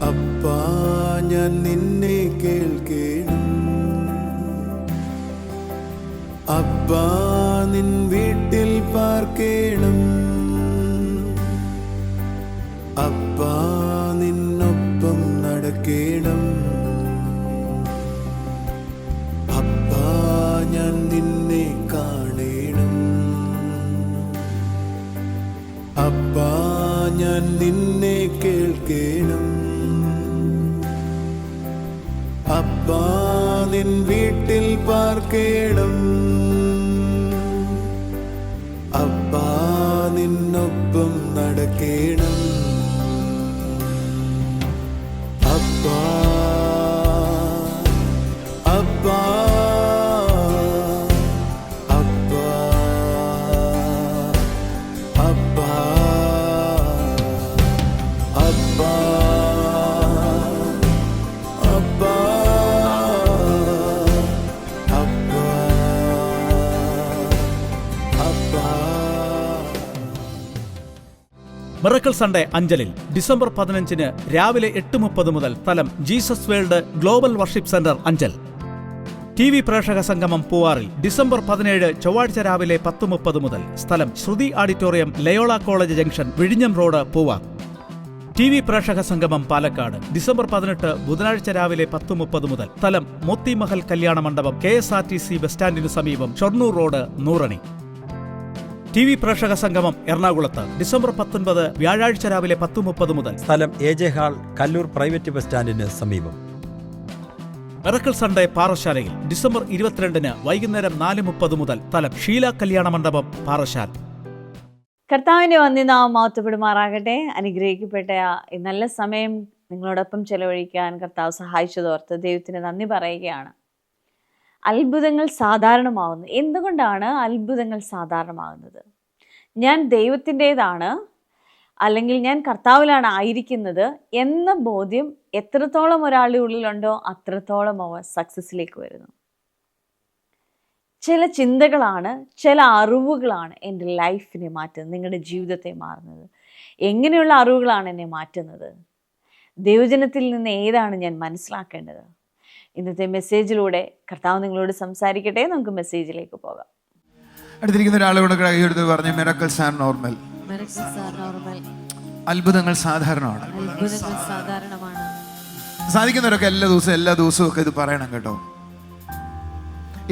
അപ്പാ ഞാൻ നിന്നെ കേൾക്കേണം. അപ്പാ നിൻ വീട്ടിൽ പാർക്കേണം. അപ്പാ നിന്നൊപ്പം നടക്കേണം. അപ്പാ ഞാൻ നിന്നെ കാണേണം. അപ്പാ ഞാൻ നിന്നെ കേൾക്കേണം. അപ്പാ നിൻ വീട്ടിൽ പാർക്കേണം. അപ്പാ നിന്നൊപ്പം നടക്കേണം. അപ്പാ അപ്പാ അപ്പാ അപ്പാ അപ്പാ അപ്പാ മിറക്കിൾ സൺഡേ അഞ്ചലിൽ ഡിസംബർ 15 രാവിലെ 8:30 മുതൽ സ്ഥലം Jesus world global worship centre Anchal. TV പ്രേക്ഷക സംഗമം പൂവാറിൽ ഡിസംബർ 17 ചൊവ്വാഴ്ച രാവിലെ 10:30 മുതൽ സ്ഥലം ശ്രുതി ഓഡിറ്റോറിയം ലയോള കോളേജ് ജംഗ്ഷൻ വിഴിഞ്ഞം റോഡ് പൂവാർ. TV പ്രേക്ഷക സംഗമം പാലക്കാട് ഡിസംബർ 18 ബുധനാഴ്ച രാവിലെ 10:30 മുതൽ സ്ഥലം മോത്തി മഹൽ കല്യാണ മണ്ഡപം KSRTC ബസ് സ്റ്റാൻഡിനു സമീപം ഷൊർണൂർ റോഡ് നൂറണി. TV പ്രേക്ഷക സംഗമം എറണാകുളത്ത് ഡിസംബർ 19 വ്യാഴാഴ്ച രാവിലെ 10:30 മുതൽ സ്ഥലം AJ hall Kallur private bus സ്റ്റാൻഡിന് സമീപം. മിറക്കിൾ സൺഡേ പാറശാലയിൽ ഡിസംബർ 22 വൈകുന്നേരം 4:30 മുതൽ സ്ഥലം ഷീല കല്യാണ മണ്ഡപം പാറശാല. കർത്താവിന്റെ വന്ദിനാമം മഹത്വപ്പെടുമാറാകട്ടെ. അനുഗ്രഹിക്കപ്പെട്ട ഈ നല്ല സമയം നിങ്ങളോടൊപ്പം ചെലവഴിക്കാൻ കർത്താവ് സഹായിച്ചതോർത്ത് ദൈവത്തിന് നന്ദി പറയുകയാണ്. അത്ഭുതങ്ങൾ സാധാരണമാവുന്നു. എന്തുകൊണ്ടാണ് അത്ഭുതങ്ങൾ സാധാരണമാകുന്നത്? ഞാൻ ദൈവത്തിൻ്റെതാണ്, അല്ലെങ്കിൽ ഞാൻ കർത്താവിലാണ് ആയിരിക്കുന്നത് എന്ന ബോധ്യം എത്രത്തോളം ഒരാളുടെ ഉള്ളിലുണ്ടോ അത്രത്തോളം അവർ സക്സസ്സിലേക്ക് വരുന്നു. ചില ചിന്തകളാണ്, ചില അറിവുകളാണ് എൻ്റെ ലൈഫിനെ മാറ്റുന്നത്, നിങ്ങളുടെ ജീവിതത്തെ മാറുന്നത്. എങ്ങനെയുള്ള അറിവുകളാണ് എന്നെ മാറ്റുന്നത്? ദൈവജനത്തിൽ നിന്ന് ഏതാണ് ഞാൻ മനസ്സിലാക്കേണ്ടത്? ഇന്നത്തെ മെസ്സേജിലൂടെ കർത്താവ് നിങ്ങളോട് സംസാരിക്കട്ടെ. നമുക്ക് മെസ്സേജിലേക്ക് പോകാം. അടുത്തിരിക്കുന്ന ഒരാളോട് കൈയെടുത്ത് പറഞ്ഞു, മിറക്കിൾസ് ആർ നോർമൽ. അത്ഭുതങ്ങൾ സാധാരണമാണ്. സാധിക്കുന്നവരൊക്കെ എല്ലാ ദിവസവും ഒക്കെ ഇത് പറയണം കേട്ടോ.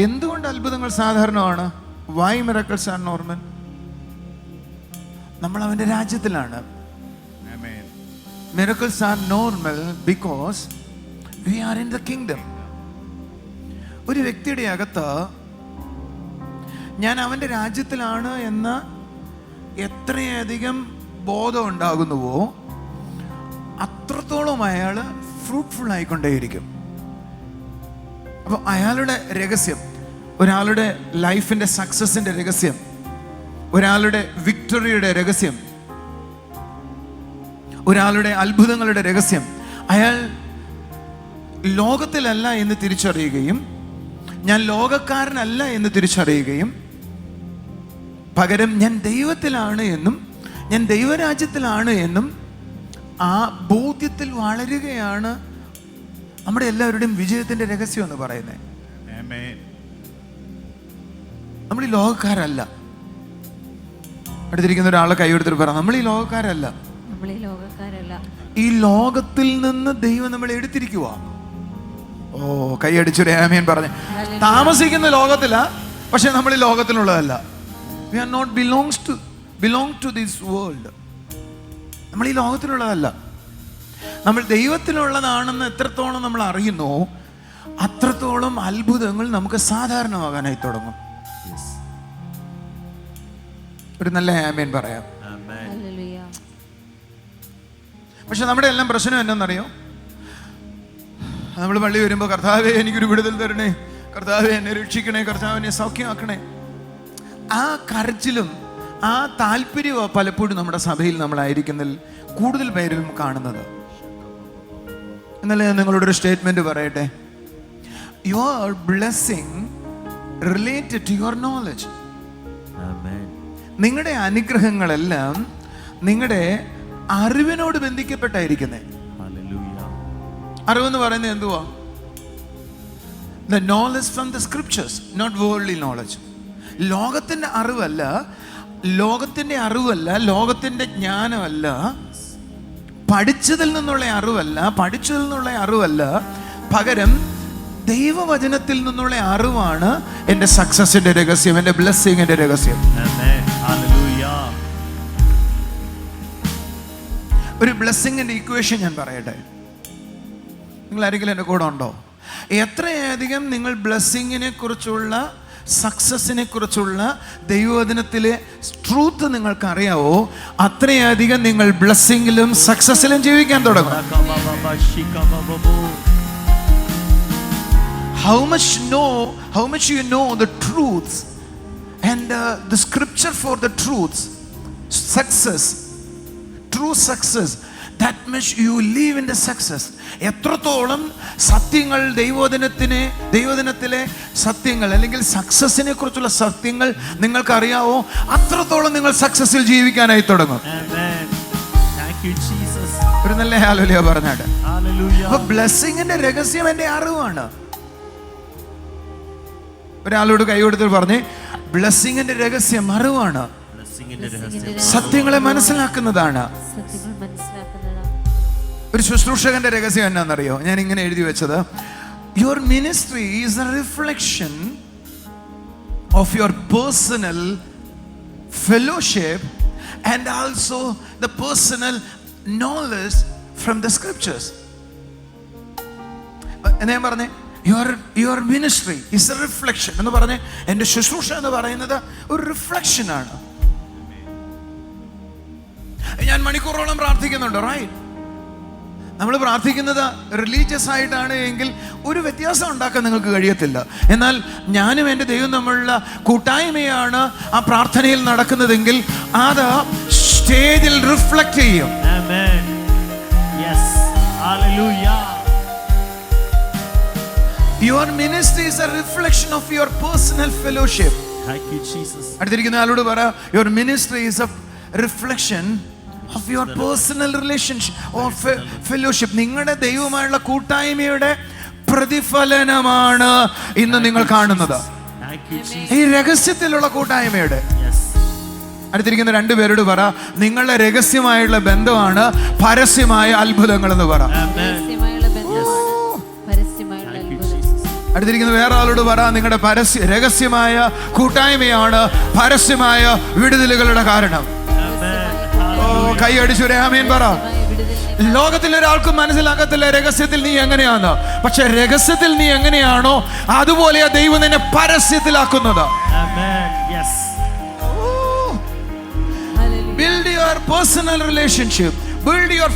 എന്തുകൊണ്ട് അത്ഭുതങ്ങൾ സാധാരണമാണ്? Why miracles are normal? നമ്മൾ അവന്റെ രാജ്യത്തിലാണ്. Miracles are normal because we are in the kingdom. ഒരു വ്യക്തിയുടെ അകത്ത് ഞാൻ അവൻ്റെ രാജ്യത്തിലാണ് എന്ന എത്രയധികം ബോധം ഉണ്ടാകുന്നുവോ അത്രത്തോളം അയാൾ ഫ്രൂട്ട്ഫുൾ ആയിക്കൊണ്ടേയിരിക്കും. അപ്പോൾ അയാളുടെ രഹസ്യം, ഒരാളുടെ ലൈഫിൻ്റെ സക്സസിൻ്റെ രഹസ്യം, ഒരാളുടെ വിക്ടറിയുടെ രഹസ്യം, ഒരാളുടെ അത്ഭുതങ്ങളുടെ രഹസ്യം, അയാൾ ലോകത്തിലല്ല എന്ന് തിരിച്ചറിയുകയും ഞാൻ ലോകക്കാരനല്ല എന്ന് തിരിച്ചറിയുകയും പകരം ഞാൻ ദൈവത്തിലാണ് എന്നും ഞാൻ ദൈവരാജ്യത്തിലാണ് എന്നും ആ ബോധ്യത്തിൽ വളരുകയാണ് നമ്മുടെ എല്ലാവരുടെയും വിജയത്തിന്റെ രഹസ്യം എന്ന് പറയുന്നത്. നമ്മൾ ഈ ലോകക്കാരല്ല. അടുത്തിരിക്കുന്ന ഒരാളെ കൈയെടുത്തിട്ട് പറ, നമ്മൾ ഈ ലോകക്കാരല്ല. ഈ ലോകത്തിൽ നിന്ന് ദൈവം നമ്മളെ എടുത്തിരിക്കുക. ഓ, കൈയടിച്ചൊരു ആമേൻ പറഞ്ഞു. താമസിക്കുന്ന ലോകത്തില, പക്ഷെ നമ്മൾ ഈ ലോകത്തിലുള്ളതല്ല. We are not belong to this world. നമ്മൾ ഈ ലോകത്തിലുള്ളതല്ല. നമ്മൾ ദൈവത്തിലുള്ളതാണെന്ന് എത്രത്തോളം നമ്മൾ അറിയുന്നു അത്രത്തോളം അത്ഭുതങ്ങൾ നമുക്ക് സാധാരണമാകാനായി തുടങ്ങും. ഒരു നല്ല ആമേൻ പറയാം. പക്ഷെ നമ്മുടെ എല്ലാം പ്രശ്നം എന്നറിയോ? നമ്മൾ പള്ളി വരുമ്പോൾ കർത്താവേ എനിക്കൊരു വിടുതൽ തരണേ, കർത്താവേ എന്നെ രക്ഷിക്കണേ, കർത്താവേ എന്നെ സൗഖ്യമാക്കണേ, ആ കരച്ചിലും ആ താല്പര്യവും പലപ്പോഴും നമ്മുടെ സഭയിൽ നമ്മളായിരിക്കുന്നതിൽ കൂടുതൽ പേരിലും കാണുന്നത്. എന്നല്ലേ നിങ്ങളോടൊരു സ്റ്റേറ്റ്മെന്റ് പറയട്ടെ. Your blessing related to your knowledge. നിങ്ങളുടെ അനുഗ്രഹങ്ങളെല്ലാം നിങ്ങളുടെ അറിവിനോട് ബന്ധിക്കപ്പെട്ടായിരിക്കുന്നത്. അറിവെന്ന് പറയുന്നത് എന്തുവാ? The knowledge from the scriptures, not worldly knowledge. ലോകത്തിൻ്റെ അറിവല്ല, ലോകത്തിൻ്റെ അറിവല്ല, ലോകത്തിൻ്റെ ജ്ഞാനമല്ല, പഠിച്ചതിൽ നിന്നുള്ള അറിവല്ല, പകരം ദൈവവചനത്തിൽ നിന്നുള്ള അറിവാണ് എൻ്റെ സക്സസിന്റെ രഹസ്യം, എൻ്റെ ബ്ലെസ്സിങ്ങിന്റെ രഹസ്യം. ഒരു ബ്ലെസ്സിങ്ങിന്റെ ഇക്വേഷൻ ഞാൻ പറയട്ടെ. നിങ്ങൾ ആരെങ്കിലും എൻ്റെ കൂടെ ഉണ്ടോ? എത്രയധികം നിങ്ങൾ ബ്ലെസ്സിങ്ങിനെ കുറിച്ചുള്ള, സക്സസിനെ കുറിച്ചുള്ള ദൈവവചനത്തിലെ ട്രൂത്ത് നിങ്ങൾക്ക് അറിയാവോ, അത്രയധികം നിങ്ങൾ ബ്ലെസ്സിങ്ങിലും സക്സസിലും ജീവിക്കാൻ തുടങ്ങും. How much you know the truths and the scripture for the truths, true success, that much you live in the success. എത്രത്തോളം സത്യങ്ങൾ ദൈവവചനത്തിലെ സത്യങ്ങൾ അല്ലെങ്കിൽ സക്സസിനെ കുറിച്ചുള്ള സത്യങ്ങൾ നിങ്ങൾക്ക് അറിയാവോ, അത്രത്തോളം നിങ്ങൾ സക്സസിൽ ജീവിക്കാനായി തുടങ്ങും. ഒരു നല്ല ഹല്ലേലൂയ പറഞ്ഞാട്ടെ. അപ്പൊ ബ്ലെസ്സിങ്ങിന്റെ രഹസ്യം എൻ്റെ അറിവാണ്. ഒരാളോട് കൈ കൊടുത്തിട്ട് പറഞ്ഞേ, ബ്ലെസ്സിങ്ങിന്റെ രഹസ്യം അറിവാണ്, സത്യങ്ങളെ മനസ്സിലാക്കുന്നതാണ്. ഒരു ശുശ്രൂഷകന്റെ രഹസ്യം എന്നാണെന്നറിയോ? ഞാൻ ഇങ്ങനെ എഴുതി വെച്ചത്, your ministry is A reflection of your personal fellowship and also the personal knowledge from the scriptures. ഞാൻ പറഞ്ഞേ, your ministry is A reflection എന്ന് പറഞ്ഞ്, എൻ്റെ ശുശ്രൂഷ എന്ന് പറയുന്നത് ഒരു റിഫ്ലക്ഷനാണ്. ഞാൻ മണിക്കൂറോളം പ്രാർത്ഥിക്കുന്നുണ്ട്, റൈറ്റ്? നമ്മൾ പ്രാർത്ഥിക്കുന്നത് റിലീജിയസ് ആയിട്ടാണ് എങ്കിൽ ഒരു വ്യത്യാസം ഉണ്ടാക്കാൻ നിങ്ങൾക്ക് കഴിയത്തില്ല. എന്നാൽ ഞാനും എൻ്റെ ദൈവം തമ്മിലുള്ള കൂട്ടായ്മയാണ് ആ പ്രാർത്ഥനയിൽ നടക്കുന്നതെങ്കിൽ അത് സ്റ്റേജിൽ റിഫ്ലക്റ്റ് ചെയ്യും. Your ministry is a reflection of your personal fellowship. Thank you, Jesus. അടുത്തിരിക്കുന്ന ആളോട് പറ, your ministry is a reflection of your personal relationship or fellowship. നിങ്ങളുടെ ദൈവവുമായുള്ള കൂട്ടായ്മയുടെ പ്രതിഫലനമാണ് ഇന്ന് നിങ്ങൾ കാണുന്നത്. ഈ രഹസ്യത്തിലുള്ള കൂട്ടായ്മയുടെ. അടുത്തിരിക്കുന്ന രണ്ടുപേരോട് പറ, നിങ്ങളുടെ രഹസ്യമായുള്ള ബന്ധമാണ് പരസ്യമായ അത്ഭുതങ്ങൾ എന്ന് പറ. അടുത്തിരിക്കുന്ന വേറെ ആളോട് പറ, നിങ്ങളുടെ രഹസ്യമായ കൂട്ടായ്മയാണ് പരസ്യമായ വിടുതലുകളുടെ കാരണം. കൈ അടിച്ചൊരു ആമേൻ പറ. ലോകത്തിൽ ഒരാൾക്കും മനസ്സിലാക്കത്തില്ല രഹസ്യത്തിൽ നീ എങ്ങനെയാന്ന്, പക്ഷെ രഹസ്യത്തിൽ നീ എങ്ങനെയാണോ അതുപോലെ ദൈവം നിന്നെ പരസ്യത്തിലാക്കുന്നത്. Build your personal relationship, build your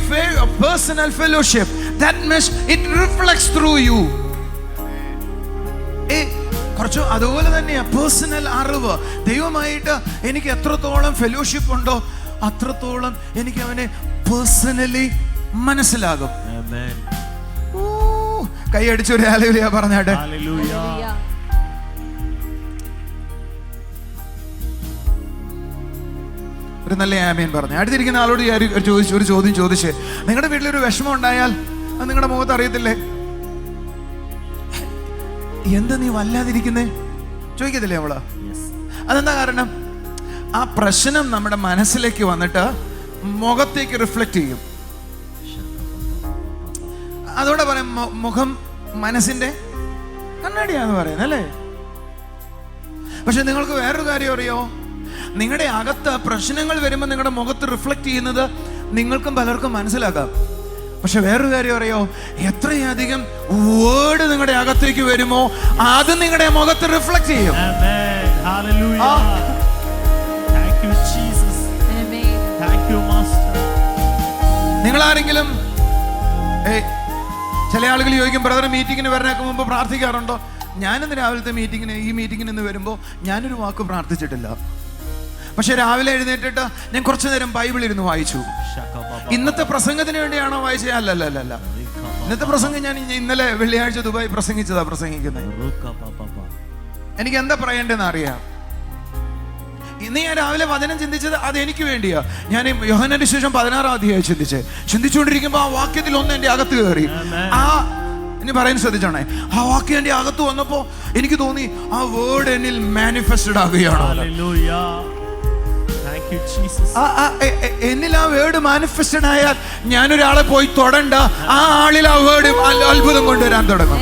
personal fellowship. That means it reflects through you. കുറച്ച് അതുപോലെ തന്നെയാ പേഴ്സണൽ അറിവ്. ദൈവമായിട്ട് എനിക്ക് എത്രത്തോളം ഫെലോഷിപ്പ് ഉണ്ടോ അത്രത്തോളം എനിക്ക് അവനെ പേഴ്സണലി മനസ്സിലാകും. കൈ അടിച്ചൊരു ഹല്ലേലൂയ പറഞ്ഞാട്ടെ. ഒരു നല്ല ആമേൻ പറഞ്ഞു. അടുത്തിരിക്കുന്ന ആളോട് ഒരു ചോദ്യം ചോദിച്ചേ, നിങ്ങളുടെ വീട്ടിലൊരു വിഷമം ഉണ്ടായാൽ അത് നിങ്ങളുടെ മുഖത്ത് അറിയത്തില്ലേ? എന്താ നീ വല്ലാതിരിക്കുന്നേ ചോദിക്കത്തില്ലേ നമ്മള്? അതെന്താ കാരണം? ആ പ്രശ്നം നമ്മുടെ മനസ്സിലേക്ക് വന്നിട്ട് മുഖത്തേക്ക് റിഫ്ലക്റ്റ് ചെയ്യും. അതോടെ പറയും മുഖം മനസ്സിന്റെ കണ്ണാടിയാന്ന് പറയുന്നത് അല്ലേ? പക്ഷെ നിങ്ങൾക്ക് വേറൊരു കാര്യം അറിയോ? നിങ്ങളുടെ അകത്ത് പ്രശ്നങ്ങൾ വരുമ്പോൾ നിങ്ങളുടെ മുഖത്ത് റിഫ്ലക്റ്റ് ചെയ്യുന്നത് നിങ്ങൾക്കും പലർക്കും മനസ്സിലാക്കാം. പക്ഷെ വേറൊരു കാര്യം അറിയോ? എത്രയധികം വേർഡ് നിങ്ങളുടെ അകത്തേക്ക് വരുമോ അത് നിങ്ങളുടെ മുഖത്ത് റിഫ്ലക്റ്റ് ചെയ്യും. നിങ്ങൾ ആരെങ്കിലും ചില ആളുകൾ ചോദിക്കും, ബ്രദർ മീറ്റിങ്ങിന് വരണേക്ക് മുമ്പ് പ്രാർത്ഥിക്കാറുണ്ടോ? ഞാനിന്ന് രാവിലത്തെ ഈ മീറ്റിങ്ങിന് ഇന്ന് വരുമ്പോൾ ഞാനൊരു വാക്ക് പ്രാർത്ഥിച്ചിട്ടില്ല. പക്ഷെ രാവിലെ എഴുന്നേറ്റിട്ട് ഞാൻ കുറച്ചു നേരം ബൈബിൾ ഇരുന്ന് വായിച്ചു. ഇന്നത്തെ പ്രസംഗത്തിന് വേണ്ടിയാണോ വായിച്ചത്? അല്ലല്ല. ഇന്നത്തെ പ്രസംഗം ഞാൻ ഇന്നലെ വെള്ളിയാഴ്ച ദുബായ് പ്രസംഗിക്കുന്നത്. എനിക്ക് എന്താ പറയേണ്ടതെന്ന് അറിയാം. ഇന്ന് ഞാൻ രാവിലെ വചനം ചിന്തിച്ചത് അത് എനിക്ക് വേണ്ടിയാ. ഞാൻ യോഹന്നാന്റെ സുവിശേഷം 16-ാം അധ്യായം ചിന്തിച്ചുകൊണ്ടിരിക്കുമ്പോൾ ആ വാക്യത്തിൽ ഒന്ന് എൻ്റെ അകത്ത് കയറി. ഇനി പറയാൻ ശ്രദ്ധിച്ചോണേ, ആ വാക്യം എൻ്റെ അകത്ത് വന്നപ്പോ എനിക്ക് തോന്നി ആ വേർഡ് എന്നിൽ മാനിഫെസ്റ്റഡ് ആകുകയാണോ. എന്നിൽ ആ വേർഡ് മാനിഫെസ്റ്റഡ് ആയാൽ ഞാനൊരാളെ പോയി തൊടണ്ട, ആ ആളിൽ ആ വേർഡ് അത്ഭുതം കൊണ്ടുവരാൻ തുടങ്ങും.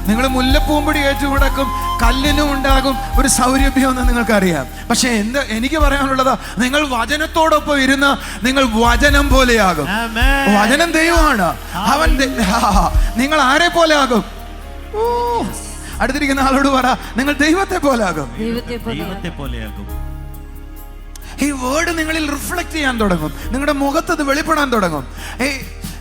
നിങ്ങൾ മുല്ലപ്പൂമ്പൊടി ഏറ്റു കിടക്കും, കല്ലിനും ഉണ്ടാകും ഒരു സൗരഭ്യമെന്ന് നിങ്ങൾക്കറിയാം. പക്ഷെ എനിക്ക് പറയാനുള്ളതാ, നിങ്ങൾ വചനത്തോടൊപ്പം ഇരുന്ന് നിങ്ങൾ വചനം പോലെയാകും. വചനം ദൈവമാണ്. അവൻ നിങ്ങൾ ആരെ പോലെ ആകും? അടുത്തിരിക്കുന്ന ആളോട് പറ, നിങ്ങൾ ദൈവത്തെ പോലെയാകും. ഈ വേർഡ് നിങ്ങളിൽ റിഫ്ലക്ട് ചെയ്യാൻ തുടങ്ങും. നിങ്ങളുടെ മുഖത്ത് അത് വെളിപ്പെടാൻ തുടങ്ങും.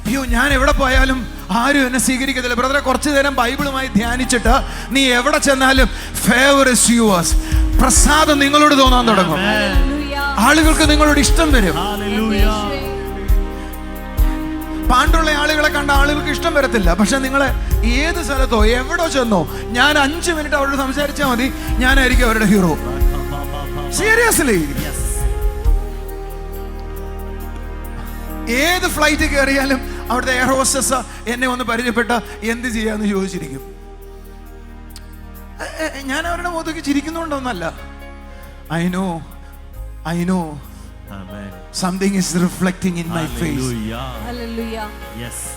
അയ്യോ, ഞാൻ എവിടെ പോയാലും ആരും എന്നെ സ്വീകരിക്കത്തില്ല. ബ്രദറെ, കുറച്ചു നേരം ബൈബിളുമായി ധ്യാനിച്ചിട്ട് നീ എവിടെ ചെന്നാലും ഫേവർ ഇസ് യുവേഴ്സ്. പ്രസാദം നിങ്ങളോട് തോന്നാൻ തുടങ്ങും. ആളുകൾക്ക് നിങ്ങളോട് ഇഷ്ടം വരും. പാണ്ടുള്ള ആളുകളെ കണ്ട ആളുകൾക്ക് ഇഷ്ടം വരത്തില്ല. പക്ഷെ നിങ്ങളെ ഏത് സ്ഥലത്തോ എവിടെ ചെന്നോ, ഞാൻ 5 മിനിറ്റ് അവരോട് സംസാരിച്ചാൽ മതി, ഞാനായിരിക്കും അവരുടെ ഹീറോ. സീരിയസ്ലി. ഏത് ഫ്ലൈറ്റ് കയറിയാലും അവിടുത്തെ എയർ ഹോസ്റ്റസ് എന്നെ ഒന്ന് പരിചയപ്പെട്ട എന്ത് ചെയ്യാന്ന് ചോദിച്ചിരിക്കും. ഞാൻ അവരുടെ മുഖത്തേക്ക് ചിരിക്കുന്നുണ്ടോന്നല്ല. I know something is reflecting in my face.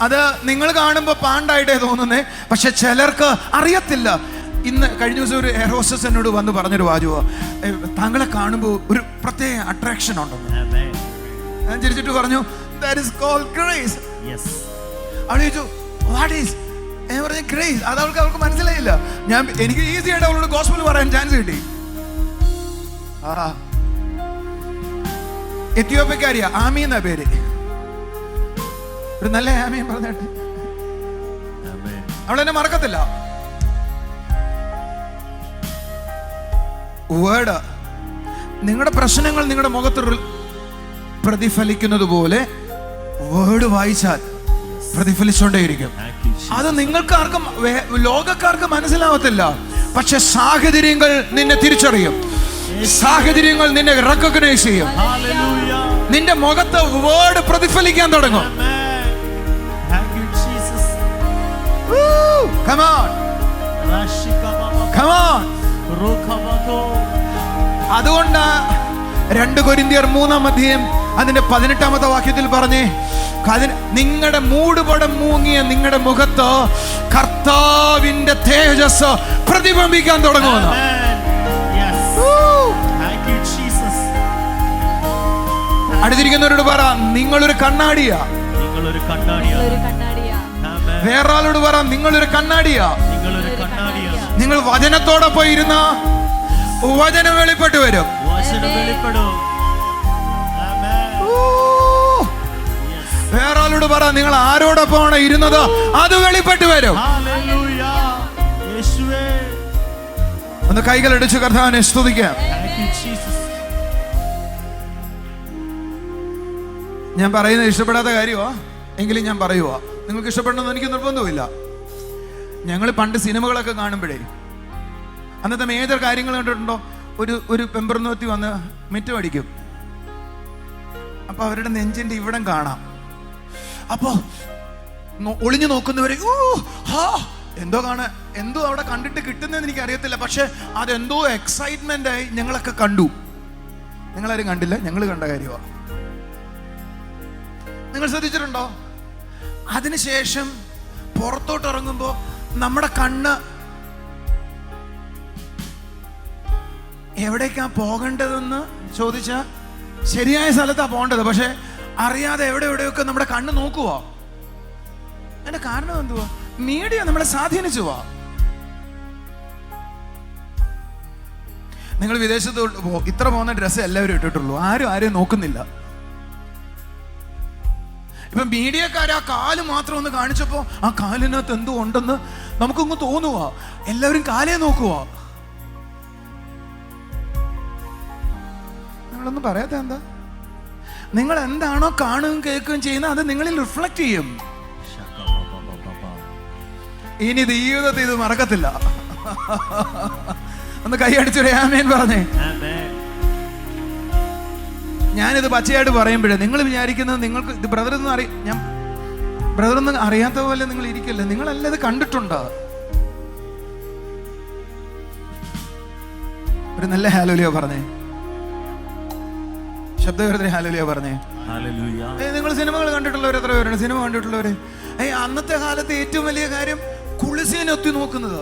അത് നിങ്ങൾ കാണുമ്പോൾ പാണ്ടായിട്ടേ തോന്നുന്നേ, പക്ഷെ ചിലർക്ക് അറിയത്തില്ല. ഇന്ന് കഴിഞ്ഞ ദിവസം ഒരു എയർ ഹോസ്റ്റസ് എന്നോട് വന്ന് പറഞ്ഞൊരു വാചകമാണ്, താങ്കളെ കാണുമ്പോൾ ഒരു പ്രത്യേക അട്രാക്ഷൻ ഉണ്ടെന്ന്. ഞാൻ ചിരിച്ചിട്ട് പറഞ്ഞു, that is called grace. അവൾ ചോദിച്ചു, what is? ഞാൻ പറഞ്ഞു grace. അത് അവൾക്ക് മനസ്സിലായില്ല. എനിക്ക് ഈസി ആയിട്ട് അവളോട് ഗോസ്പൽ പറയാൻ ചാൻസ് കിട്ടി. എത്യോപ്യക്കാരിയ ആമി എന്ന പേര്. ഒരു നല്ല ആമയും പറഞ്ഞിട്ട് അവളെന്നെ മറക്കത്തില്ല. വേർഡ്, നിങ്ങളുടെ പ്രശ്നങ്ങൾ നിങ്ങളുടെ മുഖത്ത് പ്രതിഫലിക്കുന്നത് പോലെ വേർഡ് വായിച്ചാൽ പ്രതിഫലിച്ചുകൊണ്ടേയിരിക്കും. അത് നിങ്ങൾക്ക് ആർക്കും, ലോകക്കാർക്ക് മനസ്സിലാവത്തില്ല. പക്ഷെ സാഹചര്യങ്ങൾ നിന്നെ തിരിച്ചറിയും. സാഹചര്യങ്ങൾ നിന്നെ റെക്കഗ്നൈസ് ചെയ്യും. നിന്റെ മുഖത്ത് വേർഡ് പ്രതിഫലിക്കാൻ തുടങ്ങും. Come on. Come on. അതുകൊണ്ട് 2 കൊരിന്ത്യർ 3-ാം അധ്യായം അതിന്റെ 18-ാമത്തെ വാക്യത്തിൽ പറഞ്ഞേ, നിങ്ങളുടെ മൂടുപടം മൂങ്ങിയ നിങ്ങളുടെ മുഖത്ത് കർത്താവിന്റെ തേജസ് പ്രതിബിംബിക്കാൻ തുടങ്ങുമെന്ന്. അടുത്തിരിക്കുന്നവരോട് പറ, നിങ്ങളൊരു കണ്ണാടിയാ. വേറെ ആളോട് പറ, നിങ്ങളൊരു കണ്ണാടിയാ. നിങ്ങൾ വചനത്തോടൊപ്പം ഇരുന്ന വചനം വെളിപ്പെട്ടു വരും. വേറെ ആളോട് പറ, നിങ്ങൾ ആരോടൊപ്പമാണ് ഇരുന്നത് അത് വെളിപ്പെട്ടു വരും. ഒന്ന് കൈകളടിച്ച് കർത്താവിനെ സ്തുതിക്കാം. ഞാൻ പറയുന്നത് ഇഷ്ടപ്പെടാത്ത കാര്യമാ എങ്കിലും ഞാൻ പറയുക, നിങ്ങൾക്ക് ഇഷ്ടപ്പെടണമെന്ന് എനിക്ക് നിർബന്ധമില്ല. ഞങ്ങൾ പണ്ട് സിനിമകളൊക്കെ കാണുമ്പോഴേ, അന്നത്തെ മേജർ കാര്യങ്ങൾ കണ്ടിട്ടുണ്ടോ? ഒരു പെമ്പർനോത്തി വന്ന് മിറ്റം അടിക്കും. അപ്പൊ അവരുടെ നെഞ്ചിന്റെ ഇവിടം കാണാം. അപ്പോ ഒളിഞ്ഞു നോക്കുന്നവരെ എന്തോ അവിടെ കണ്ടിട്ട് കിട്ടുന്നതെന്ന് എനിക്ക് അറിയത്തില്ല. പക്ഷെ അതെന്തോ എക്സൈറ്റ്മെന്റ് ആയി ഞങ്ങളൊക്കെ കണ്ടു. നിങ്ങളാരും കണ്ടില്ല, ഞങ്ങൾ കണ്ട കാര്യമാണ്. നിങ്ങൾ ശ്രദ്ധിച്ചിട്ടുണ്ടോ? അതിനുശേഷം പുറത്തോട്ട് ഇറങ്ങുമ്പോ നമ്മുടെ കണ്ണ് എവിടേക്കാ പോകേണ്ടതെന്ന് ചോദിച്ചാൽ ശരിയായ സ്ഥലത്താ പോകേണ്ടത്. പക്ഷെ അറിയാതെ എവിടെയൊക്കെ നമ്മുടെ കണ്ണ് നോക്കുവാ. അതിന്റെ കാരണം എന്തുവാ? മീഡിയ നമ്മളെ സ്വാധീനിച്ചുവാ. നിങ്ങൾ വിദേശത്ത് ഇത്ര പോകുന്ന ഡ്രസ്സ് എല്ലാവരും ഇട്ടിട്ടുള്ളൂ, ആരും നോക്കുന്നില്ല. ഇപ്പൊ മീഡിയക്കാർ ആ കാല് മാത്രം ഒന്ന് കാണിച്ചപ്പോ ആ കാലിനകത്ത് എന്തോ ഉണ്ടെന്ന് നമുക്കൊന്ന് തോന്നുവാ. എല്ലാവരും കാലേ നോക്കുവാ. നിങ്ങളൊന്നും പറയാത്ത എന്താ? നിങ്ങൾ എന്താണോ കാണുകയും കേൾക്കുകയും ചെയ്യുന്നത് അത് നിങ്ങളിൽ റിഫ്ലക്ട് ചെയ്യും. ഇനി ജീവിതത്തിൽ ഇത് മറക്കത്തില്ല. ഒന്ന് കൈയടിച്ചൊരു ആമേൻ പറഞ്ഞേ. ഞാനിത് പച്ചയായിട്ട് പറയുമ്പോഴേ നിങ്ങൾ വിചാരിക്കുന്നത് നിങ്ങൾക്ക് ഇത് ബ്രദറൊന്നും അറിയാത്ത പോലെ നിങ്ങൾ ഇരിക്കല്ലേ. നിങ്ങളല്ല ഇത് കണ്ടിട്ടുണ്ടോ? ഒരു നല്ല ഹല്ലേലൂയ പറഞ്ഞേ. ശബ്ദവരത്തിന് ഹല്ലേലൂയ പറഞ്ഞേ. നിങ്ങൾ സിനിമകൾ കണ്ടിട്ടുള്ളവർ എത്ര പേരുണ്ട്? സിനിമ കണ്ടിട്ടുള്ളവര് അന്നത്തെ കാലത്ത് ഏറ്റവും വലിയ കാര്യം കുളിസീനെ ഒത്തി നോക്കുന്നത്.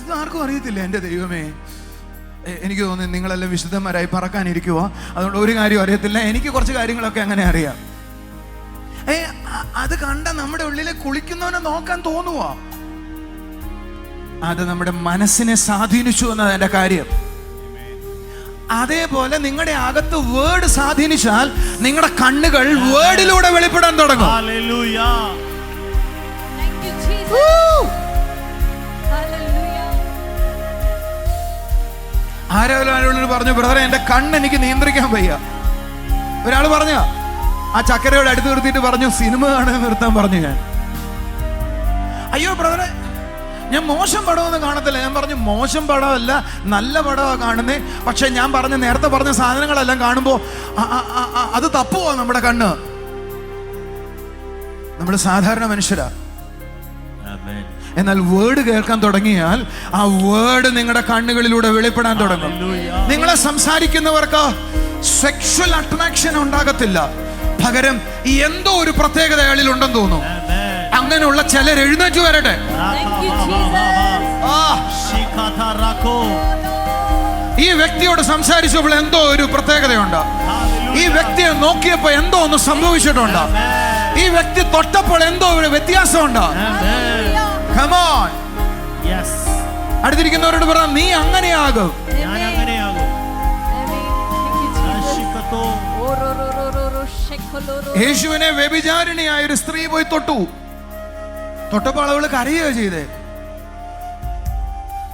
ഇത് ആർക്കും അറിയത്തില്ല. എൻ്റെ ദൈവമേ, എനിക്ക് തോന്നുന്നു നിങ്ങളെല്ലാം വിശുദ്ധന്മാരായി പറക്കാനിരിക്കുക. അതുകൊണ്ട് ഒരു കാര്യം അറിയത്തില്ല. എനിക്ക് കുറച്ച് കാര്യങ്ങളൊക്കെ അങ്ങനെ അറിയാം. അത് കണ്ട നമ്മുടെ ഉള്ളിലെ കുളിക്കുന്നവനെ നോക്കാൻ തോന്നുക. അത് നമ്മുടെ മനസ്സിനെ സ്വാധീനിച്ചു എന്നതാണ് എൻ്റെ കാര്യം. അതേപോലെ നിങ്ങളുടെ അകത്ത് വേർഡ് സ്വാധീനിച്ചാൽ നിങ്ങളുടെ കണ്ണുകൾ വേർഡിലൂടെ വെളിപ്പെടാൻ തുടങ്ങും. ആരോട് പറഞ്ഞു, ബ്രദറെ എന്റെ കണ്ണ് എനിക്ക് നിയന്ത്രിക്കാൻ വയ്യ. ഒരാൾ പറഞ്ഞ ആ ചക്കരയോട് അടുത്ത് നിർത്തിയിട്ട് പറഞ്ഞു, സിനിമ കാണാൻ നിർത്താൻ പറഞ്ഞു. ഞാൻ അയ്യോ ബ്രദറെ, ഞാൻ മോശം പടമൊന്നും കാണത്തില്ല. ഞാൻ പറഞ്ഞു, മോശം പടമല്ല, നല്ല പടമാണ് കാണുന്നേ. പക്ഷെ ഞാൻ നേരത്തെ പറഞ്ഞ സാധനങ്ങളെല്ലാം കാണുമ്പോ അത് തപ്പുവാ നമ്മുടെ കണ്ണ്. നമ്മൾ സാധാരണ മനുഷ്യരാ. എന്നാൽ വേർഡ് കേൾക്കാൻ തുടങ്ങിയാൽ ആ വേർഡ് നിങ്ങളുടെ കണ്ണുകളിലൂടെ വെളിപ്പെടാൻ തുടങ്ങും. നിങ്ങളെ സംസാരിക്കുന്നവർക്ക് സെക്ഷൽ അട്രാക്ഷൻ ഉണ്ടാകത്തില്ല. പകരം എന്തോ ഒരു പ്രത്യേകത അയാളിൽ ഉണ്ടെന്ന് തോന്നും. അങ്ങനെയുള്ള ചിലർ എഴുന്നേറ്റ് വരട്ടെ. ഈ വ്യക്തിയോട് സംസാരിച്ചപ്പോൾ എന്തോ ഒരു പ്രത്യേകതയുണ്ട്. ഈ വ്യക്തിയെ നോക്കിയപ്പോ എന്തോ ഒന്ന് സംഭവിച്ചിട്ടുണ്ട്. ഈ വ്യക്തി തൊട്ടപ്പോൾ എന്തോ ഒരു വ്യത്യാസമുണ്ട്. Come on. Yes. അടുത്തിരിക്കുന്നവരോട് പറ, നീ അങ്ങനെയാകും. യേശുവിനെ വ്യഭിചാരിണിയായ ഒരു സ്ത്രീ പോയി തൊട്ടപ്പോൾ അവള് കരയുകയോ ചെയ്തേ.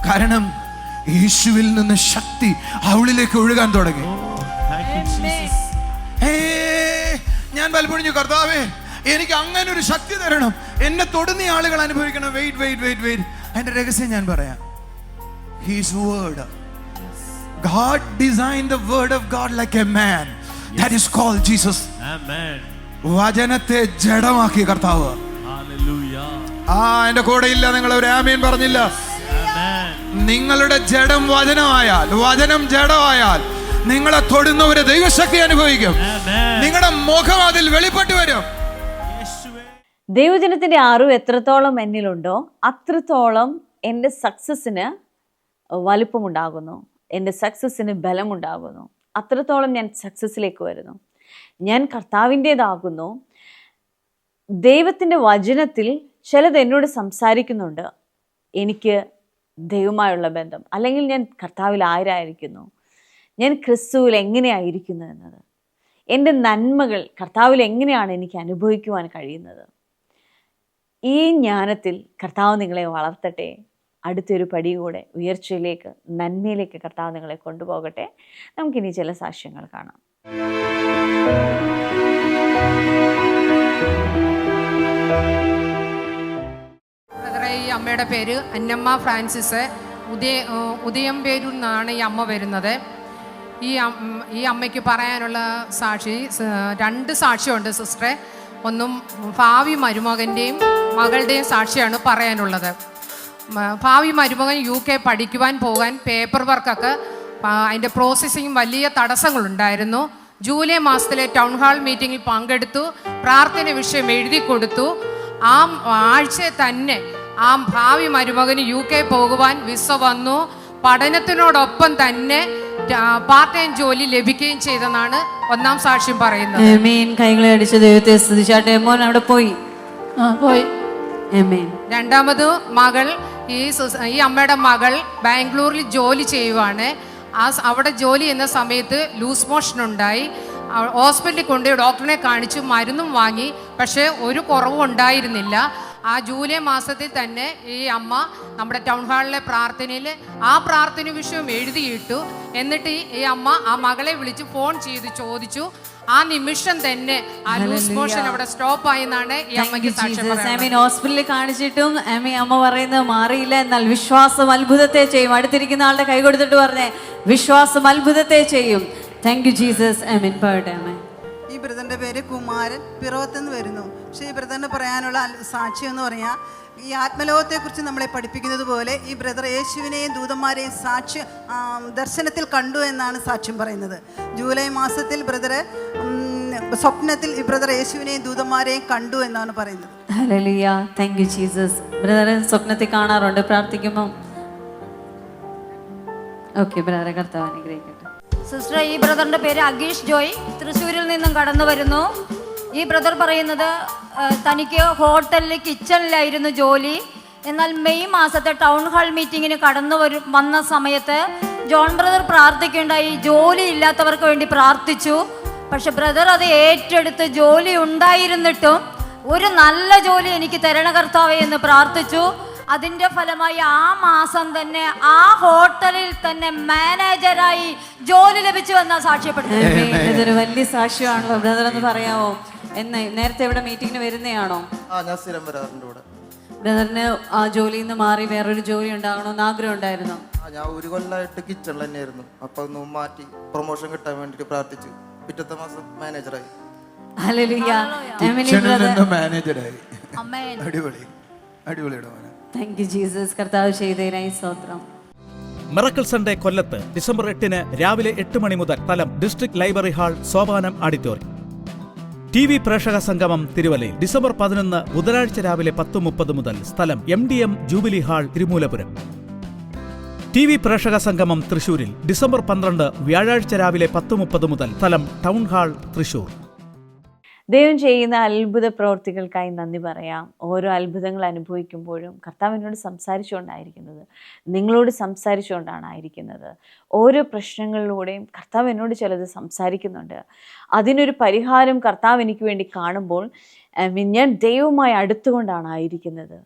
കാരണം യേശുവിൽ നിന്ന് ശക്തി അവളിലേക്ക് ഒഴുകാൻ തുടങ്ങി. ഞാൻ ബൽപൊഴിഞ്ഞു, കർത്താവേ എനിക്ക് അങ്ങനെ ഒരു ശക്തി തരണം, എന്നെ തൊടുന്ന ആളുകൾ അനുഭവിക്കണം. വെയിറ്റ്. അതിന്റെ രഹസ്യം ഞാൻ പറയാം. His word. God designed the word of God like a man. That is called Jesus. Amen. വചനത്തെ ജഡമാക്കി കർത്താവ്. എന്റെ കൂടെ ഇല്ല, നിങ്ങൾ ഒരു ആമേൻ പറഞ്ഞില്ല. നിങ്ങളുടെ ജഡം വചനമായാൽ, വചനം ജഡമായാൽ നിങ്ങളെ തൊടുന്നവരെ ദൈവശക്തി അനുഭവിക്കും. നിങ്ങളുടെ മുഖം അതിൽ വെളിപ്പെട്ടു വരും. ദൈവജനത്തിൻ്റെ അറിവ് എത്രത്തോളം എന്നിലുണ്ടോ അത്രത്തോളം എൻ്റെ സക്സസ്സിന് വലുപ്പമുണ്ടാകുന്നു, എൻ്റെ സക്സസ്സിന് ബലമുണ്ടാകുന്നു. അത്രത്തോളം ഞാൻ സക്സസ്സിലേക്ക് വരുന്നു. ഞാൻ കർത്താവിൻ്റേതാകുന്നു. ദൈവത്തിൻ്റെ വചനത്തിൽ ചിലത് എന്നോട് സംസാരിക്കുന്നുണ്ട്. എനിക്ക് ദൈവമായുള്ള ബന്ധം, അല്ലെങ്കിൽ ഞാൻ കർത്താവിൽ ആരായിരിക്കുന്നു, ഞാൻ ക്രിസ്തുവിൽ എങ്ങനെയായിരിക്കുന്നു എന്നത്, എൻ്റെ നന്മകൾ കർത്താവിൽ എങ്ങനെയാണ് എനിക്ക് അനുഭവിക്കുവാൻ കഴിയുന്നത്. ഈ ജ്ഞാനത്തിൽ കർത്താവ് നിങ്ങളെ വളർത്തട്ടെ. അടുത്തൊരു പടി കൂടെ ഉയർച്ചയിലേക്ക്, നന്മയിലേക്ക് കർത്താവ് നിങ്ങളെ കൊണ്ടുപോകട്ടെ. നമുക്കിനി ചില സാക്ഷ്യങ്ങൾ കാണാം. ഈ അമ്മയുടെ പേര് അന്നമ്മ ഫ്രാൻസിസ്. ഉദയംപേരൂരിൽ നിന്നാണ് ഈ അമ്മ വരുന്നത്. ഈ അമ്മയ്ക്ക് പറയാനുള്ള സാക്ഷി, 2 സാക്ഷ്യമുണ്ട് സിസ്റ്ററെ. ഒന്നും ഭാവി മരുമകൻ്റെയും മകളുടെയും സാക്ഷിയാണ് പറയാനുള്ളത്. ഭാവി മരുമകൻ UK പഠിക്കുവാൻ പോകാൻ പേപ്പർ വർക്കൊക്കെ അതിൻ്റെ പ്രോസസ്സിങ് വലിയ തടസ്സങ്ങളുണ്ടായിരുന്നു. ജൂലൈ മാസത്തിലെ ടൗൺ ഹാൾ മീറ്റിങ്ങിൽ പങ്കെടുത്തു, പ്രാർത്ഥന വിഷയം എഴുതി കൊടുത്തു. ആ ആഴ്ച തന്നെ ആ ഭാവി മരുമകന് UK പോകുവാൻ വിസ വന്നു. പഠനത്തിനോടൊപ്പം തന്നെ പാർട്ട് ടൈം ജോലി ലഭിക്കുകയും ചെയ്തെന്നാണ് ഒന്നാം സാക്ഷ്യം പറയുന്നത്. കൈകളെ അടിച്ച് ദൈവത്തെ സ്തുതിച്ചാട്ടെ. മോൻ അവിടെ പോയി. രണ്ടാമത് മകൾ, ഈ അമ്മയുടെ മകൾ ബാംഗ്ലൂരിൽ ജോലി ചെയ്യുവാണ്. അവിടെ ജോലി ചെയ്യുന്ന സമയത്ത് ലൂസ് മോഷൻ ഉണ്ടായി. ഹോസ്പിറ്റലിൽ കൊണ്ടുപോയി ഡോക്ടറിനെ കാണിച്ചു, മരുന്നും വാങ്ങി. പക്ഷേ ഒരു കുറവും ഉണ്ടായിരുന്നില്ല. ആ ജൂലൈ മാസത്തിൽ തന്നെ ഈ അമ്മ നമ്മുടെ ടൗൺ ഹാളിലെ പ്രാർത്ഥനയിൽ ആ പ്രാർത്ഥന വിഷയം എഴുതിയിട്ടു. എന്നിട്ട് ഈ അമ്മ ആ മകളെ വിളിച്ച് ഫോൺ ചെയ്ത് ചോദിച്ചു. ആ നിമിഷം തന്നെ ആ ലൂസ് മോഷൻ അവിടെ സ്റ്റോപ്പ് ആയെന്നാണ് ഈ അമ്മയ്ക്ക് സാക്ഷ്യം പറയുന്നത്. ഹോസ്പിറ്റലിൽ കാണിച്ചിട്ടും അമ്മ പറയുന്നത് മാറിയില്ല. എന്നാൽ വിശ്വാസം അത്ഭുതത്തെ ചെയ്യും. അടുത്തിരിക്കുന്ന ആളുടെ കൈ കൊടുത്തിട്ട് പറഞ്ഞേ, വിശ്വാസം അത്ഭുതത്തെ ചെയ്യും. Thank you Jesus. ഈ ബ്രദറിൻ്റെ പേര് കുമാരൻ, പിറവത്തുനിന്ന് വരുന്നു. പക്ഷേ ഈ ബ്രദറിന് പറയാനുള്ള സാക്ഷ്യം എന്ന് പറഞ്ഞാൽ, ഈ ആത്മലോകത്തെക്കുറിച്ച് നമ്മളെ പഠിപ്പിക്കുന്നത് പോലെ ഈ ബ്രദർ യേശുവിനെയും ദൂതന്മാരെയും ദർശനത്തിൽ കണ്ടു എന്നാണ് സാക്ഷ്യം പറയുന്നത്. ജൂലൈ മാസത്തിൽ ബ്രദറ് സ്വപ്നത്തിൽ ഈ ബ്രദർ യേശുവിനെയും ദൂതന്മാരെയും കണ്ടു എന്നാണ് പറയുന്നത്. ഹല്ലേലൂയ. Thank you Jesus. ബ്രദറെ സ്വപ്നത്തിൽ കാണാറുണ്ട് പ്രാർത്ഥിക്കുമ്പോൾ? ഓക്കെ ബ്രദറെ, കർത്താവ് അനുഗ്രഹിക്കട്ടെ. സിസ്റ്റർ, ഈ ബ്രദറിൻ്റെ പേര് അഗീഷ് ജോയ്, തൃശ്ശൂരിൽ നിന്നും കടന്നു വരുന്നു. ഈ ബ്രദർ പറയുന്നത് തനിക്ക് ഹോട്ടലിൽ കിച്ചണിലായിരുന്നു ജോലി. എന്നാൽ മെയ് മാസത്തെ ടൗൺ ഹാൾ മീറ്റിങ്ങിന് വന്ന സമയത്ത് ജോൺ ബ്രദർ പ്രാർത്ഥിക്കുകയുണ്ടായി. ജോലി ഇല്ലാത്തവർക്ക് വേണ്ടി പ്രാർത്ഥിച്ചു. പക്ഷെ ബ്രദർ അത് ഏറ്റെടുത്ത് ജോലി ഉണ്ടായിരുന്നിട്ടും ഒരു നല്ല ജോലി എനിക്ക് തരണ കർത്താവേ എന്ന് പ്രാർത്ഥിച്ചു. അതിൻ്റെ ഫലമായി ആ മാസം തന്നെ ആ ഹോട്ടലിൽ തന്നെ മാനേജരായി ജോലി ലഭിച്ചു എന്നാ സാക്ഷ്യപ്പെടുന്നത്. ഇതൊരു വലിയ സാക്ഷ്യമാണല്ലോ ബ്രദർ, എന്ന് പറയാമോ? നേരത്തെ ഇവിടെ മീറ്റിങ്ങിന് വരുന്നതാണോ? ഞാൻ സ്ഥിരം വരാറുണ്ട് ഇവിടെ. ബ്രദറിന് ആ ജോലിയിൽ നിന്ന് മാറി വേറൊരു ജോലി ഉണ്ടാകണമെന്ന് ആഗ്രഹം ഉണ്ടായിരുന്നു? ഞാൻ ഒരു കൊല്ലമായിട്ട് കിച്ചണിൽ തന്നെയായിരുന്നു. അപ്പൊ ഒന്ന് മാറ്റി പ്രൊമോഷൻ കിട്ടാൻ വേണ്ടിട്ട് പ്രാർത്ഥിച്ചു. പിറ്റത്തെ മാസം മാനേജറായി. ഹല്ലേലൂയ. മാനേജറായി. അടിപൊളി, അടിപൊളിയുടെ മോനെ. Thank you Jesus. കർത്താവ് ചെയ്തതിനായി സ്തോത്രം. മിറക്കിൾ സൺഡേ കൊല്ലത്ത് ഡിസംബർ 8 രാവിലെ 8 മണി മുതൽ സ്ഥലം district library hall, Sopanam auditorium. TV പ്രേക്ഷക സംഗമം തിരുവല്ലയിൽ ഡിസംബർ 11 ബുധനാഴ്ച രാവിലെ 10:30 മുതൽ സ്ഥലം MDM jubilee hall, Thirumoolapuram. TV പ്രേക്ഷക സംഗമം തൃശൂരിൽ ഡിസംബർ 12 വ്യാഴാഴ്ച രാവിലെ 10:30 മുതൽ സ്ഥലം ടൗൺ ഹാൾ, തൃശൂർ. ദൈവം ചെയ്യുന്ന അത്ഭുത പ്രവൃത്തികൾക്കായി നന്ദി പറയാം. ഓരോ അത്ഭുതങ്ങൾ അനുഭവിക്കുമ്പോഴും കർത്താവ് എന്നോട് സംസാരിച്ചുകൊണ്ടായിരിക്കുന്നത്, നിങ്ങളോട് സംസാരിച്ചുകൊണ്ടാണ് ആയിരിക്കുന്നത്. ഓരോ പ്രശ്നങ്ങളിലൂടെയും കർത്താവ് എന്നോട് ചിലത് സംസാരിക്കുന്നുണ്ട്. അതിനൊരു പരിഹാരം കർത്താവ് എനിക്ക് വേണ്ടി കാണുമ്പോൾ ഞാൻ ദൈവവുമായി അടുത്തുകൊണ്ടാണ് ആയിരിക്കുന്നത്.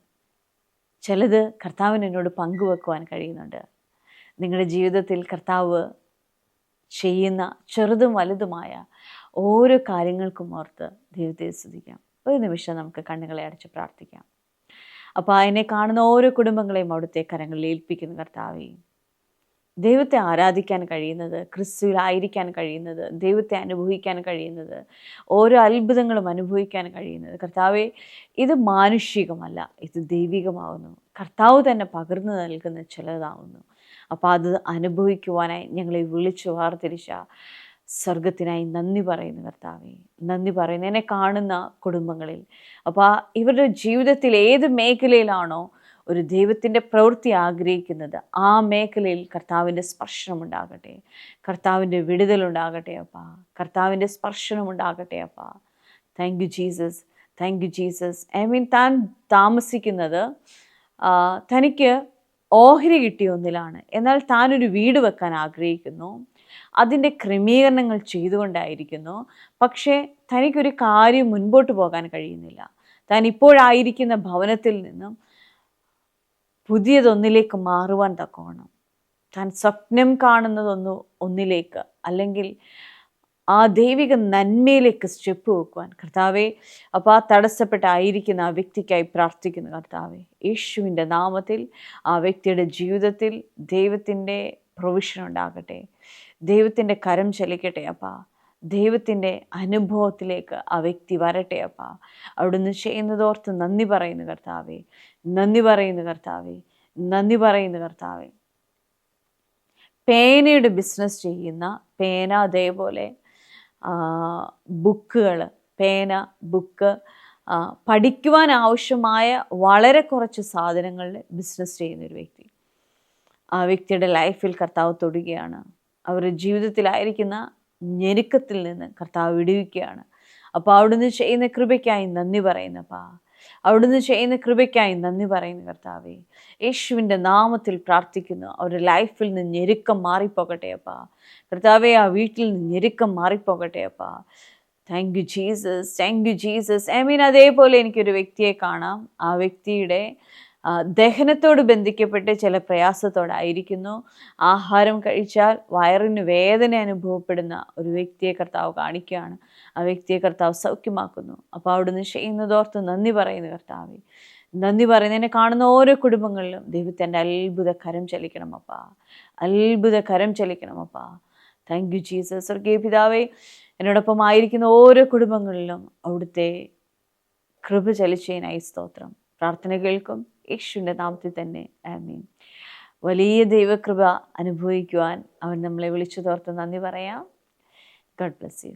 ചിലത് കർത്താവിന് എന്നോട് പങ്കുവെക്കുവാൻ കഴിയുന്നുണ്ട്. നിങ്ങളുടെ ജീവിതത്തിൽ കർത്താവ് ചെയ്യുന്ന ചെറുതും വലുതുമായ ഓരോ കാര്യങ്ങൾക്കും ഓർത്ത് ദൈവത്തെ സ്തുതിക്കാം. ഒരു നിമിഷം നമുക്ക് കണ്ണുകളെ അടച്ച് പ്രാർത്ഥിക്കാം. അപ്പോൾ അതിനെ കാണുന്ന ഓരോ കുടുംബങ്ങളെയും അവിടുത്തെ കരങ്ങളിൽ ഏൽപ്പിക്കുന്ന കർത്താവേ, ദൈവത്തെ ആരാധിക്കാൻ കഴിയുന്നത്, ക്രിസ്തുവിലായിരിക്കാൻ കഴിയുന്നത്, ദൈവത്തെ അനുഭവിക്കാൻ കഴിയുന്നത്, ഓരോ അത്ഭുതങ്ങളും അനുഭവിക്കാൻ കഴിയുന്നത് കർത്താവേ, ഇത് മാനുഷികമല്ല, ഇത് ദൈവികമാവുന്നു. കർത്താവ് തന്നെ പകർന്നു നൽകുന്ന ചിലതാവുന്നു. അപ്പോൾ അത് അനുഭവിക്കുവാനായി ഞങ്ങളെ വിളിച്ചു വാർത്തിരിച്ച സ്വർഗത്തിനായി നന്ദി പറയുന്നു കർത്താവേ, നന്ദി പറയുന്നു. എന്നെ കാണുന്ന കുടുംബങ്ങളിൽ അപ്പോൾ ഇവരുടെ ജീവിതത്തിൽ ഏത് മേഖലയിലാണോ ഒരു ദൈവത്തിൻ്റെ പ്രവൃത്തി ആഗ്രഹിക്കുന്നത്, ആ മേഖലയിൽ കർത്താവിൻ്റെ സ്പർശനമുണ്ടാകട്ടെ, കർത്താവിൻ്റെ വിടുതലുണ്ടാകട്ടെ അപ്പാ, കർത്താവിൻ്റെ സ്പർശനമുണ്ടാകട്ടെ അപ്പാ. Thank you Jesus, thank you Jesus. താൻ താമസിക്കുന്നത് തനിക്ക് ഓഹരി കിട്ടിയ ഒന്നിലാണ്. എന്നാൽ താനൊരു വീട് വെക്കാൻ ആഗ്രഹിക്കുന്നു. അതിൻ്റെ ക്രമീകരണങ്ങൾ ചെയ്തുകൊണ്ടായിരിക്കുന്നു. പക്ഷേ തനിക്കൊരു കാര്യം മുൻപോട്ട് പോകാൻ കഴിയുന്നില്ല. താൻ ഇപ്പോഴായിരിക്കുന്ന ഭവനത്തിൽ നിന്നും പുതിയതൊന്നിലേക്ക് മാറുവാൻ തക്കവണ്ണം, താൻ സ്വപ്നം ഒന്നിലേക്ക്, അല്ലെങ്കിൽ ആ ദൈവിക നന്മയിലേക്ക് സ്റ്റെപ്പ് വെക്കുവാൻ കർത്താവേ, അപ്പോൾ ആ തടസ്സപ്പെട്ടായിരിക്കുന്ന ആ വ്യക്തിക്കായി പ്രാർത്ഥിക്കുന്നു കർത്താവേ. യേശുവിൻ്റെ നാമത്തിൽ ആ വ്യക്തിയുടെ ജീവിതത്തിൽ ദൈവത്തിൻ്റെ പ്രൊവിഷൻ ഉണ്ടാകട്ടെ, ദൈവത്തിൻ്റെ കരം ചലിക്കട്ടെ അപ്പാ, ദൈവത്തിൻ്റെ അനുഭവത്തിലേക്ക് ആ വ്യക്തി വരട്ടെ അപ്പാ. അവിടുന്ന് ചെയ്യുന്നതോർത്ത് നന്ദി പറയുന്നു കർത്താവേ, നന്ദി പറയുന്നു കർത്താവേ, നന്ദി പറയുന്നു കർത്താവേ. പേനയുടെ ബിസിനസ് ചെയ്യുന്ന പേന, അതേപോലെ ബുക്കുകൾ, പേന, ബുക്ക്, പഠിക്കുവാൻ ആവശ്യമായ വളരെ കുറച്ച് സാധനങ്ങളുടെ ബിസിനസ് ചെയ്യുന്നൊരു വ്യക്തി. ആ വ്യക്തിയുടെ ലൈഫിൽ കർത്താവ് തൊടുകയാണ്. അവരുടെ ജീവിതത്തിലായിരിക്കുന്ന ഞെരുക്കത്തിൽ നിന്ന് കർത്താവ് വിടുവിക്കുകയാണ്. അപ്പോൾ അവിടുന്ന് ചെയ്യുന്ന കൃപയ്ക്കായി നന്ദി പറയുന്നപ്പാ, അവിടുന്ന് ചെയ്യുന്ന കൃപയ്ക്കായി നന്ദി പറയുന്നു കർത്താവേ. യേശുവിൻ്റെ നാമത്തിൽ പ്രാർത്ഥിക്കുന്നു. അവരുടെ ലൈഫിൽ നിന്ന് ഞെരുക്കം മാറിപ്പോകട്ടെ അപ്പാ. കർത്താവേ, ആ വീട്ടിൽ നിന്ന് ഞെരുക്കം മാറിപ്പോകട്ടെ അപ്പാ. Thank you Jesus, thank you Jesus. I mean അതേപോലെ എനിക്കൊരു വ്യക്തിയെ കാണാം. ആ വ്യക്തിയുടെ ദഹനത്തോട് ബന്ധിക്കപ്പെട്ട് ചില പ്രയാസത്തോടായിരിക്കുന്നു. ആഹാരം കഴിച്ചാൽ വയറിന് വേദന അനുഭവപ്പെടുന്ന ഒരു വ്യക്തിയെ കർത്താവ് കാണിക്കുകയാണ്. ആ വ്യക്തിയെ കർത്താവ് സൗഖ്യമാക്കുന്നു. അപ്പോൾ അവിടുന്ന് ചെയ്യുന്നതോർത്ത് നന്ദി പറയുന്നു കർത്താവേ. നന്ദി പറയുന്നതിനെ കാണുന്ന ഓരോ കുടുംബങ്ങളിലും ദൈവത്തിൻ്റെ അത്ഭുത കരം ചലിക്കണമപ്പാ, അത്ഭുത കരം ചലിക്കണമപ്പാ. Thank you Jesus. സ്വർഗീയ പിതാവേ, എന്നോടൊപ്പം ആയിരിക്കുന്ന ഓരോ കുടുംബങ്ങളിലും അവിടുത്തെ കൃപ ചലിച്ചതിനായി സ്തോത്രം. പ്രാർത്ഥന കേൾക്കും യേശുവിൻ്റെ നാമത്തിൽ തന്നെ, ആമേൻ. വലിയ ദൈവകൃപ അനുഭവിക്കുവാൻ അവൻ നമ്മളെ വിളിച്ചു തോർത്ത് നന്ദി പറയാം. God bless you.